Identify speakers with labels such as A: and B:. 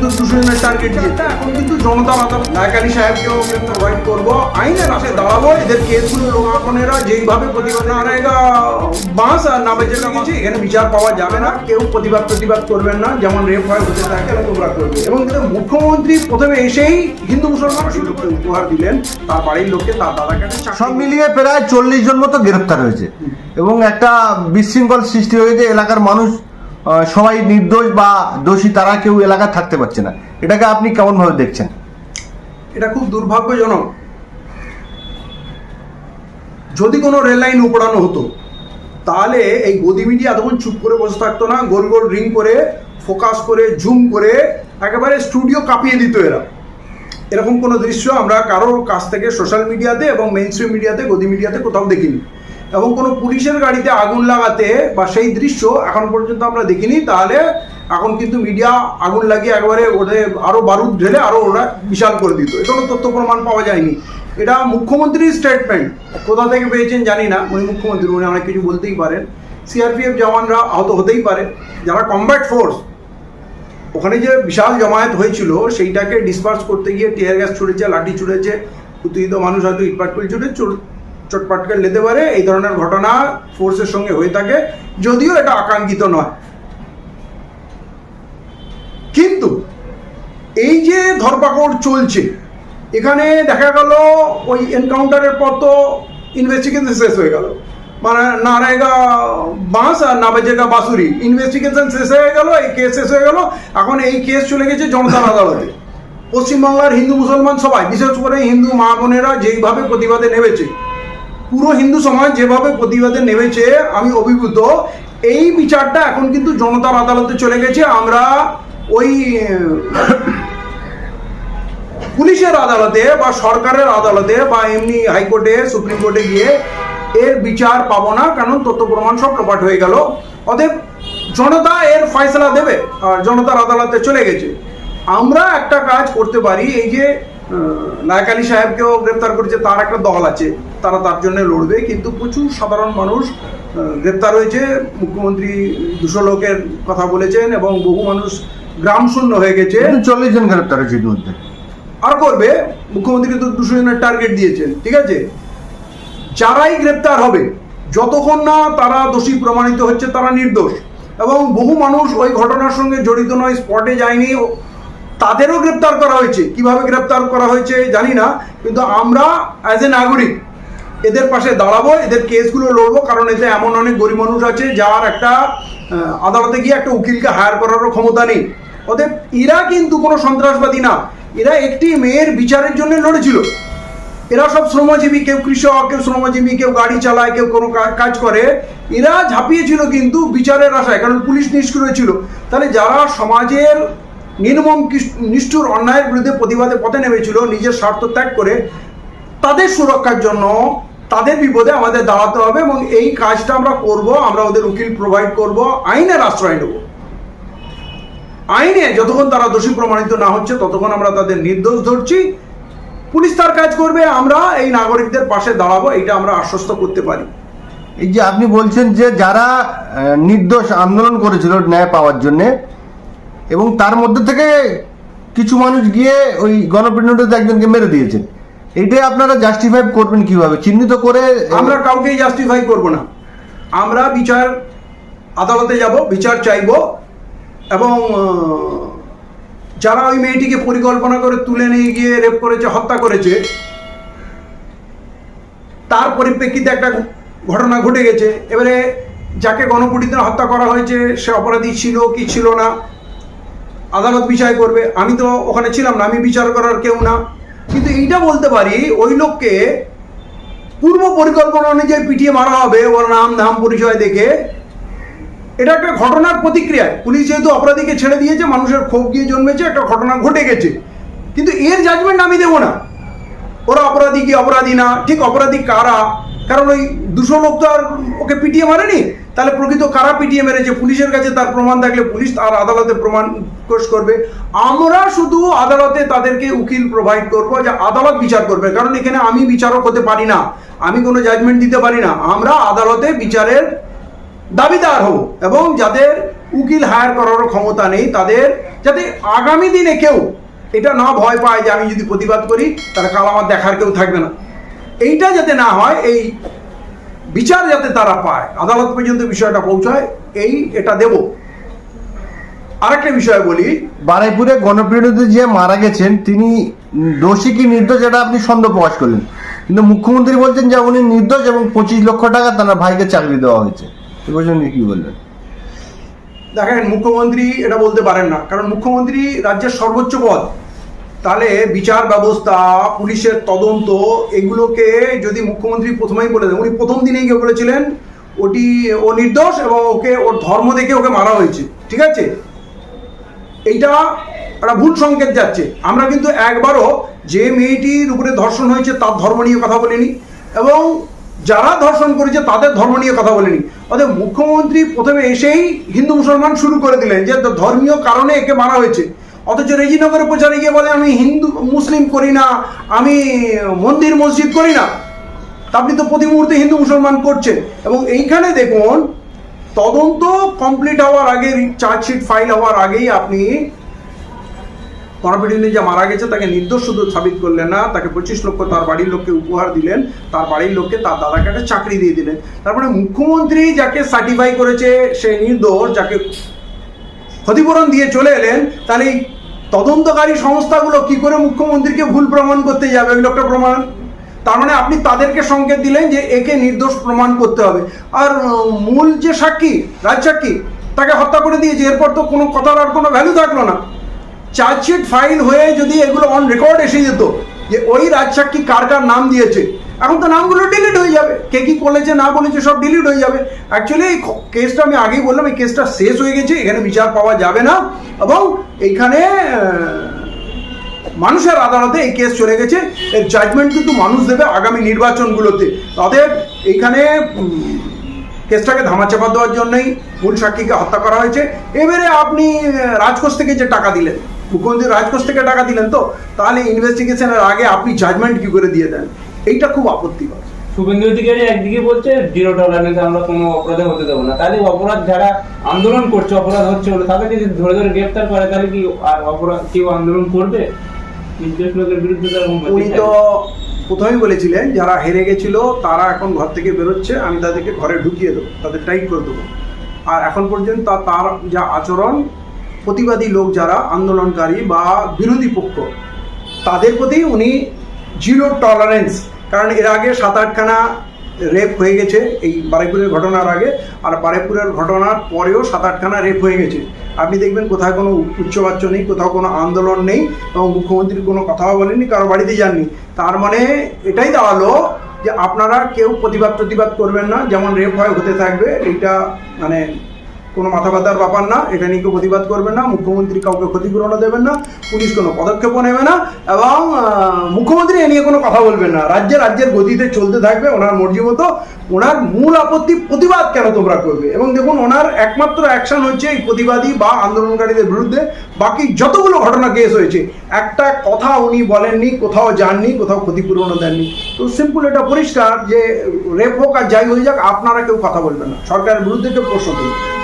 A: তো 200 জনের টার্গেট দিয়েছে। এখন কিন্তু জনতার আদালত নায়ক আলী সাহেবকেও প্রোভাইড করবো, আইনের রাস্তায় দাঁড়াবো। এদের কেসগুলো লোকাপনেরা যেইভাবে প্রতিবাদ না রেগা বাঁশ আর না বেঁচে গেছে, এখানে বিচার পাওয়া যাবে না। কেউ প্রতিবাদ করবেন না, যেমন রেপ হয় হতে থাকে তোমরা করবে। এবং মুখ্যমন্ত্রী প্রথমে এসেই হিন্দু মুসলমান লোককে উপহার দিলেন, তার বাড়ির লোককে, তার দাদাকে।
B: সব মিলিয়ে প্রায় 40 জন মতো গ্রেপ্তার হয়েছে এবং একটা বিশৃঙ্খল সৃষ্টি হয়েছে। এলাকার মানুষ সবাই নির্দোষ বা দোষী, তারা কেউ এলাকায় থাকতে পারছে না। এটাকে আপনি কেমন ভাবে দেখছেন?
A: এটা খুব দুর্ভাগ্যজনক। যদি কোনো রেল লাইন উপড়ানো হতো তাহলে এই গদি মিডিয়া এতক্ষণ চুপ করে বসে থাকতো না। গোল গোল রিং করে, ফোকাস করে, জুম করে একেবারে স্টুডিও কাঁপিয়ে দিত এরা। এরকম কোনো দৃশ্য আমরা কারোর কাছ থেকে সোশ্যাল মিডিয়াতে এবং মেইন স্ট্রিম মিডিয়াতে, গদি মিডিয়াতে কোথাও দেখিনি। এবং কোনো পুলিশের গাড়িতে আগুন লাগাতে বা সেই দৃশ্য এখন পর্যন্ত আমরা দেখিনি। তাহলে এখন কিন্তু মিডিয়া আগুন লাগিয়ে একেবারে ওদের আরও বারুদ ঢেলে আরও ওরা বিশাল করে দিত। এটা কোনো তথ্য প্রমাণ পাওয়া যায়নি। এটা মুখ্যমন্ত্রীর স্টেটমেন্ট, কোথা থেকে পেয়েছেন জানি না। উনি মুখ্যমন্ত্রী, উনি অনেক কিছু বলতেই পারেন। সিআরপিএফ জওয়ানরা আহত হতেই পারে, যারা কমব্যাট ফোর্স। ওখানে যে বিশাল জমায়েত হয়েছিল সেইটাকে ডিসপার্স করতে গিয়ে টিয়ার গ্যাস ছুড়েছে, লাঠি ছুড়েছে, উত্তেজিত মানুষ হয়তো ইটপাটকেল ছুটে চটপাটকেল নিতে পারে। এই ধরনের ঘটনা ফোর্সের সঙ্গে হয়ে থাকে, যদিও এটা আকাঙ্ক্ষিত নয়। কিন্তু এই যে ধরপাকড় চলছে, এখানে দেখা গেল ওই এনকাউন্টারের পর তো ইনভেস্টিগেশন শেষ হয়ে গেল। মানে না রেগা বাঁশ আর না বেজেগা বাঁশুরি, ইনভেস্টিগেশন শেষ হয়ে গেল, এই কেস শেষ হয়ে গেল। এখন এই কেস চলে গেছে জনতার আদালতে। পশ্চিমবাংলার হিন্দু মুসলমান সবাই, বিশেষ করে হিন্দু মা বোনেরা যেইভাবে প্রতিবাদে নেমেছে, পুরো হিন্দু সমাজ যেভাবে প্রতিবাদে নেমেছে, আমি অভিভূত। এই বিচারটা এখন কিন্তু জনতার আদালতে চলে গেছে। আমরা ওই পুলিশের আদালতে বা সরকারের আদালতে বা এমনি হাইকোর্টে, সুপ্রিম কোর্টে গিয়ে এর বিচার পাবো না, কারণ তথ্য প্রমাণ সব লোপাট হয়ে গেল। অতএব জনতা এর ফয়সালা দেবে, আর জনতার আদালতে চলে গেছে। আমরা একটা কাজ করতে পারি, এই যে নায়ক আলী সাহেবকেও গ্রেপ্তার করেছে, তার একটা দল আছে, তারা তার জন্য লড়বে। কিন্তু প্রচুর সাধারণ মানুষ গ্রেপ্তার হয়েছে। মুখ্যমন্ত্রী 200 লোকের কথা বলেছেন এবং বহু মানুষ গ্রাম শূন্য হয়ে গেছে।
B: 40 জন গ্রেপ্তার হয়েছে ইতিমধ্যে।
A: আর করবে, মুখ্যমন্ত্রী তো 200 জনের টার্গেট দিয়েছেন। ঠিক আছে, যারাই গ্রেপ্তার হবে, যতক্ষণ না তারা দোষী প্রমাণিত হচ্ছে, তারা নির্দোষ। এবং বহু মানুষ ওই ঘটনার সঙ্গে জড়িত নয়, স্পটে যায়নি, তাদেরও গ্রেপ্তার করা হয়েছে। কিভাবে গ্রেপ্তার করা হয়েছে জানি না, কিন্তু আমরা অ্যাজ এ নাগরিক এদের পাশে দাঁড়াবো, এদের কেসগুলো লড়বো। কারণ এতে এমন অনেক গরিব মানুষ আছে যার একটা আদালতে গিয়ে একটা উকিলকে হায়ার করারও ক্ষমতা নেই। ওদের এরা কিন্তু কোনো সন্ত্রাসবাদী না, এরা একটি মেয়ের বিচারের জন্য লড়েছিল। এরা সব শ্রমজীবী, কেউ কৃষক, কেউ শ্রমজীবী, কেউ গাড়ি চালায়, কেউ কোনো কাজ করে। এরা ঝাঁপিয়েছিল কিন্তু বিচারের আশায়, কারণ পুলিশ নিষ্ক্রিয় ছিল। তাহলে যারা সমাজের নির্মম নিষ্ঠুর অন্যায়ের বিরুদ্ধে প্রতিবাদে পথে নেমেছিল নিজের স্বার্থ ত্যাগ করে, তাদের সুরক্ষার জন্য, তাদের বিপদে আমাদের দাঁড়াতে হবে। এবং এই কাজটা আমরা করব। আমরা ওদের উকিল প্রোভাইড করব, আইনের আশ্রয় নেব। আইনে যতক্ষণ তারা দোষী প্রমাণিত না হচ্ছে, ততক্ষণ আমরা তাদের নির্দোষ ধরছি। পুলিশ তার কাজ করবে, আমরা এই নাগরিকদের পাশে দাঁড়াবো, এটা আমরা আশ্বস্ত করতে পারি।
B: এই যে আপনি বলছেন যে যারা নির্দোষ আন্দোলন করেছিল ন্যায় পাওয়ার জন্য, এবং তার মধ্যে থেকে কিছু মানুষ গিয়ে ওই গণপিটুনিতে একজনকে মেরে দিয়েছেন, এইটাই আপনারা জাস্টিফাই করবেন কিভাবে? চিহ্নিত করে
A: আমরা কাউকেই জাস্টিফাই করব না। আমরা বিচার আদালতে যাব, বিচার চাইব। এবং যারা ওই মেয়েটিকে পরিকল্পনা করে তুলে নিয়ে গিয়ে রেপ করেছে, হত্যা করেছে, তার পরিপ্রেক্ষিতে একটা ঘটনা ঘটে গেছে। এবারে যাকে গণপিটুনিতে হত্যা করা হয়েছে সে অপরাধী ছিল কি ছিল না, আদালত বিচার করবে। আমি তো ওখানে ছিলাম না, আমি বিচার করার কেউ না। কিন্তু এইটা বলতে পারি, ওই লোককে পূর্ব পরিকল্পনা অনুযায়ী পিটিয়ে মারা হবে ওর নাম পরিচয় দেখে। এটা একটা ঘটনার প্রতিক্রিয়ায় পুলিশ যেহেতু অপরাধীকে ছেড়ে দিয়েছে, মানুষের ক্ষোভ গিয়ে জন্মেছে, একটা ঘটনা ঘটে গেছে। কিন্তু এর জাজমেন্ট আমি দেবো না, ওরা অপরাধী কি অপরাধী না, ঠিক অপরাধী কারা। কারণ ওই 200 লোক তো আর ওকে পিটিয়ে মারেনি। তাহলে প্রকৃত কারা পিটিয়ে মেরেছে, পুলিশের কাছে তার প্রমাণ থাকলে পুলিশ তার আদালতে প্রমাণ পেশ করবে। আমরা শুধু আদালতে তাদেরকে উকিল প্রোভাইড করবো, যে আদালত বিচার করবে। কারণ এখানে আমি বিচারক হতে পারি না, আমি কোনো জাজমেন্ট দিতে পারি না। আমরা আদালতে বিচারের দাবিদার হব এবং যাদের উকিল হায়ার করারও ক্ষমতা নেই তাদের, যাতে আগামী দিনে কেউ এটা না ভয় পায় যে আমি যদি প্রতিবাদ করি তাহলে কাল আমার দেখার কেউ থাকবে না। এইটা যাতে না হয়, এই বিচার যাতে তারা পায়, আদালত পর্যন্ত বিষয়টা পৌঁছায়, এটা দেব। আরেকটা বিষয় বলি,
B: বারুইপুরে গণপিটুনিতে যে মারা গেছেন তিনি দোষী কি নির্দোষ এটা আপনি সন্দেহ প্রকাশ করলেন, কিন্তু মুখ্যমন্ত্রী বলছেন যে উনি নির্দোষ এবং 25 লক্ষ টাকা তার ভাইকে চাকরি দেওয়া হয়েছে। এই প্রসঙ্গে কি বলবেন?
A: দেখেন, মুখ্যমন্ত্রী এটা বলতে পারেন না, কারণ মুখ্যমন্ত্রী রাজ্যের সর্বোচ্চ পদ। তাহলে বিচার ব্যবস্থা, পুলিশের তদন্ত, এগুলোকে যদি মুখ্যমন্ত্রী প্রথমেই বলে দেন, উনি প্রথম দিনেই গিয়ে বলেছিলেন ও নির্দোষ এবং ওর ধর্ম দেখে ওকে মারা হয়েছে, ঠিক আছে? এইটা একটা ভুল সংকেত যাচ্ছে। আমরা কিন্তু একবারও যে মেয়েটির উপরে ধর্ষণ হয়েছে তার ধর্ম নিয়ে কথা বলিনি, এবং যারা ধর্ষণ করেছে তাদের ধর্ম নিয়ে কথা বলেনি। অর্থাৎ মুখ্যমন্ত্রী প্রথমে এসেই হিন্দু মুসলমান শুরু করে দিলেন যে ধর্মীয় কারণে একে মারা হয়েছে, অথচ রেজিনগরে প্রচারে গিয়ে বলে আমি হিন্দু মুসলিম করি না, আমি মন্দির মসজিদ করি না। তা আপনি তো প্রতি মুহূর্তে হিন্দু মুসলমান করছেন। এবং এইখানে দেখুন, তদন্ত কমপ্লিট হওয়ার আগে, চার্জশিট ফাইল হওয়ার আগেই আপনি গণপিটুনিতে যে মারা গেছে তাকে নির্দোষ শুধু সাবিত করলেন না, তাকে 25 লক্ষ তার বাড়ির লোককে উপহার দিলেন, তার বাড়ির লোককে তার দাদাকে একটা চাকরি দিয়ে দিলেন। তারপরে মুখ্যমন্ত্রী যাকে সার্টিফাই করেছে সে নির্দোষ, যাকে ক্ষতিপূরণ দিয়ে চলে এলেন, তাহলে এই তদন্তকারী সংস্থাগুলো কি করে মুখ্যমন্ত্রীকে ভুল প্রমাণ করতে যাবে? ওই লোকটা প্রমাণ, তার মানে আপনি তাদেরকে সংকেত দিলেন যে একে নির্দোষ প্রমাণ করতে হবে। আর মূল যে সাক্ষী, রাজ সাক্ষী, তাকে হত্যা করে দিয়েছে। এরপর তো কোনো কথার আর কোনো ভ্যালু থাকলো না। চার্জশিট ফাইল হয়ে যদি এগুলো অন রেকর্ড এসে যেত যে ওই রাজ সাক্ষী কার কার নাম দিয়েছে, এখন তো নামগুলো ডিলিট হয়ে যাবে, কে কি বলেছে না বলেছে সব ডিলিট হয়ে যাবে। অ্যাকচুয়ালি এই কেসটা আমি আগেই বললাম, এই কেসটা শেষ হয়ে গেছে, এখানে বিচার পাওয়া যাবে না, এবং এইখানে মানুষের আদালতে এই কেস চলে গেছে। এর জাজমেন্ট কিন্তু মানুষ দেবে আগামী নির্বাচনগুলোতে। তাদের এইখানে কেসটাকে ধামাচাপা দেওয়ার জন্যই মূল সাক্ষীকে হত্যা করা হয়েছে। এবারে আপনি রাজকোষ থেকে যে টাকা দিলেন, মুখ্যমন্ত্রী রাজকোষ থেকে টাকা দিলেন, তো তাহলে ইনভেস্টিগেশনের আগে আপনি জাজমেন্ট কি করে দিয়ে দেন? এইটা খুব আপত্তিকর।
C: শুভেন্দু অধিকারী একদিকে বলছে 0 টলারেন্স, আমরা কোনো অপরাধে হতে দেবো না। তাহলে অপরাধ যারা আন্দোলন করছে, অপরাধ হচ্ছে বলে তাদেরকে যদি ধরে ধরে গ্রেফতার করে, তাহলে কি আর অপরাধ কেউ আন্দোলন করবে? নির্দোষ লোকের বিরুদ্ধে
A: উনি তো প্রথমেই বলেছিলেন যারা হেরে গেছিল তারা এখন ঘর থেকে বেরোচ্ছে, আমি তাদেরকে ঘরে ঢুকিয়ে দেবো, তাদের টাইট করে দেবো। আর এখন পর্যন্ত তার যা আচরণ, প্রতিবাদী লোক যারা আন্দোলনকারী বা বিরোধী পক্ষ, তাদের প্রতি উনি 0 টলারেন্স। কারণ এর আগে 7-8খানা রেপ হয়ে গেছে এই বারুইপুরের ঘটনার আগে, আর বারুইপুরের ঘটনার পরেও 7-8খানা রেপ হয়ে গেছে। আপনি দেখবেন কোথাও কোনো উচ্চবাচ্য নেই, কোথাও কোনো আন্দোলন নেই, এবং মুখ্যমন্ত্রী কোনো কথাও বলেননি, কারো বাড়িতে যাননি। তার মানে এটাই দাঁড়ালো যে আপনারা কেউ প্রতিবাদ করবেন না, যেমন রেপ হয় হতে থাকবে। এইটা মানে কোনো মাথা ব্যথার ব্যাপার না, এটা নিয়ে কেউ প্রতিবাদ করবেন না, মুখ্যমন্ত্রী কাউকে ক্ষতিপূরণও দেবেন না, পুলিশ কোনো পদক্ষেপও নেবে না, এবং মুখ্যমন্ত্রী এ নিয়ে কোনো কথা বলবেন না। রাজ্যের গতিতে চলতে থাকবে ওনার মর্জি মতো। ওনার মূল আপত্তি প্রতিবাদ কেন তোমরা করবে, এবং দেখুন ওনার একমাত্র অ্যাকশন হচ্ছে এই প্রতিবাদী বা আন্দোলনকারীদের বিরুদ্ধে। বাকি যতগুলো ঘটনা কেস হয়েছে একটা কথা উনি বলেননি, কোথাও যাননি, কোথাও ক্ষতিপূরণও দেননি। তো সিম্পল এটা পরিষ্কার যে রেপ হোক আর যাই হয়ে যাক, আপনারা কেউ কথা বলবেন না, সরকারের বিরুদ্ধে কেউ প্রশ্ন তুলবেন।